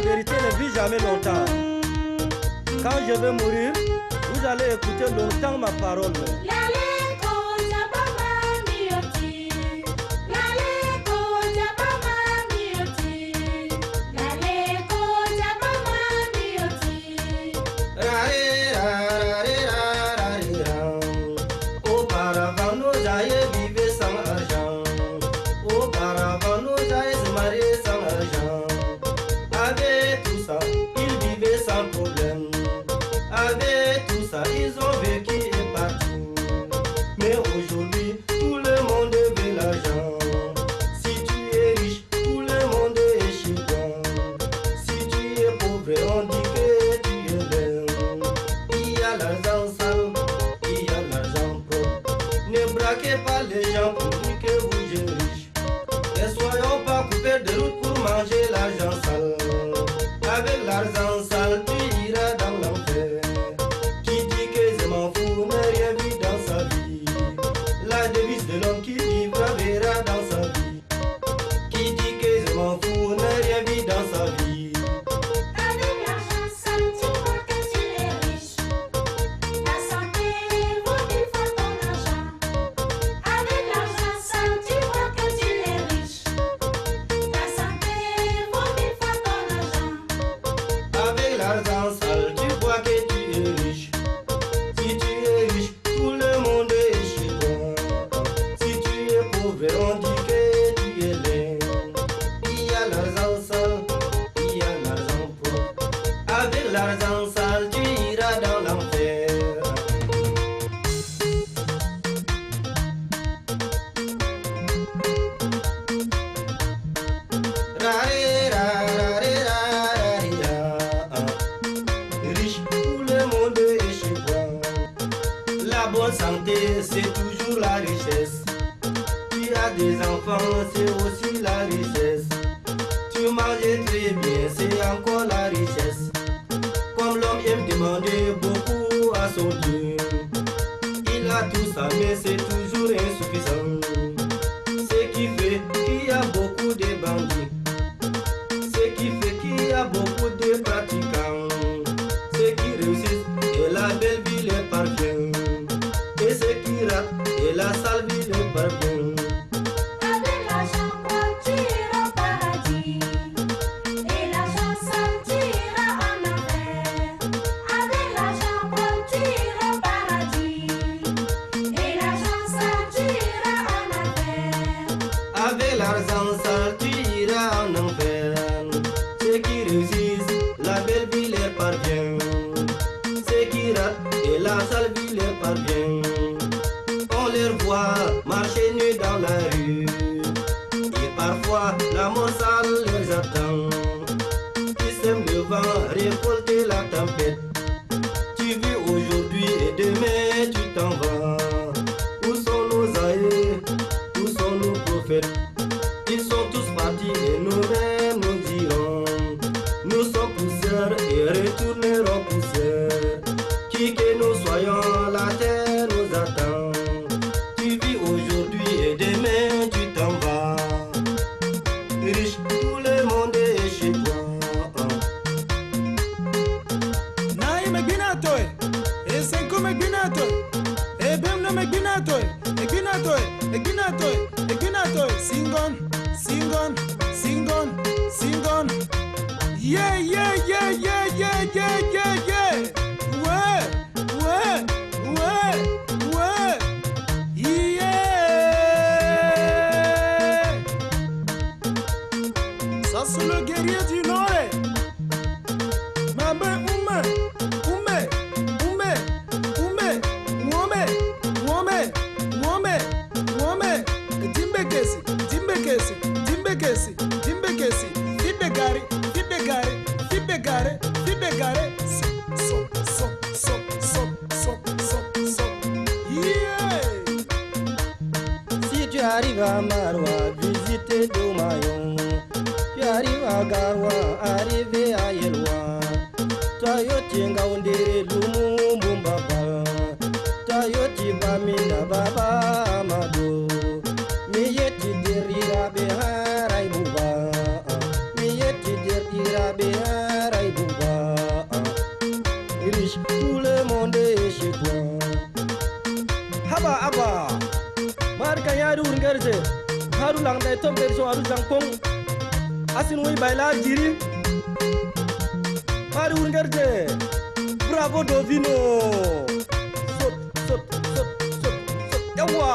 vérité ne vit jamais longtemps. Quand je vais mourir, vous allez écouter longtemps ma parole. Auparavant, nos aïeux vivaient sans argent. Auparavant, nos aïeux se mariaient sans argent. Avec tout ça, ils vivaient sans problème. Avec tout ça, ils ont vécu et partout. Mais aujourd'hui, tout le monde veut l'argent. Si tu es riche, tout le monde est chez toi. Si tu es pauvre, on dit que tu es belle. Il y a l'argent sale, il y a l'argent propre. Ne braquez pas les gens pour dire que vous êtes riches. Ne soyons pas coupés de route pour manger l'argent sale. Avec l'argent sale, tu iras dans l'enfer. Qui dit que je m'en fous n'a rien vu dans sa vie. La devise de l'homme qui vivra verra dans sa vie. Qui dit que je m'en fous n'a rien vu dans sa vie. Avec l'argent sale, tu crois que tu es riche. Ta santé vaut 1000 fois ton argent. Avec l'argent sale, tu crois que tu es riche. Ta santé vaut 1000 fois ton argent. Avec l'argent sale, tu crois que tu es riche. Si tu es riche, tout le monde est chez toi. Si tu es pauvre, on dit que tu es laid. Il y a l'argent sale, il y a l'argent propre. Avec l'argent sale, tu iras dans l'enfer. Riche, tout le monde est chez toi. La bonne santé, c'est toujours la richesse. Tu as des enfants, c'est aussi la richesse. Tu manges très bien, c'est encore la richesse. Comme l'homme aime demander beaucoup à son Dieu, il a tout ça, mais c'est toujours insuffisant. Ce qui fait qu'il y a beaucoup de bandits. Ce qui fait qu'il y a beaucoup de pratiquants. Ceux qui réussissent et la belle vie les parvient. Et ceux qui ratent et la sale vie les parvient. Avec l'argent propre, tu iras au paradis. Et l'argent sale, tu iras en enfer. Avec l'argent propre, tu iras au paradis. Et l'argent sale, tu iras en enfer. Avec l'argent sale, tu iras en enfer. Ceux qui réussissent, la belle vie les parvient. Ceux qui ratent et la sale vie les parvient. On les voit marcher nus dans la rue. Et parfois la mort sale les attend. Qui sème le vent, récolter la tempête. Tu vis aujourd'hui et demain tu t'en vas. Où sont nos aïeux? Où sont nos prophètes? Ils sont tous partis et nous-mêmes nous dirons. Nous sommes poussière et retournerons poussière. Qui que nous soyons, la terre nous attend. Tu vis aujourd'hui et demain tu t'en vas. Riche, tout le monde est chez toi. Naï me guinatoy, et cinq me guinatoy, et bem no me guinatoy, et guinatoy, et guinatoy, et guinatoy, singon, singon, singon, singon. Yeah, yeah, yeah, yeah, yeah, yeah, yeah, yeah. Ouais, ouais, ouais, ouais. Yeah. Ça c'est le guerrier du Nord. Mabe ume, ume, ume, ume, wome, wome, wome, wome. Timbekesi, timbekesi, timbekesi, timbekesi. Fidegari, fidegari, fidegari, fidegari. So, so, so, so, so, so, so. Yeah. Si tu arrives à Maroua, visiter Domayon. Tu arrives à Garoua, arriver à Yelwa. Tayoti Ngaoundé, Lumumbu Mbaba. Tayoti Bamina Baba Amado. Miyeti Derira Behara Ibuba. Miyeti Derira Behara aba mar kan yari urgerje haru lang dai tom der so haru jang pong asin wi baila jiri mari urgerje bravo Dovino sot yawa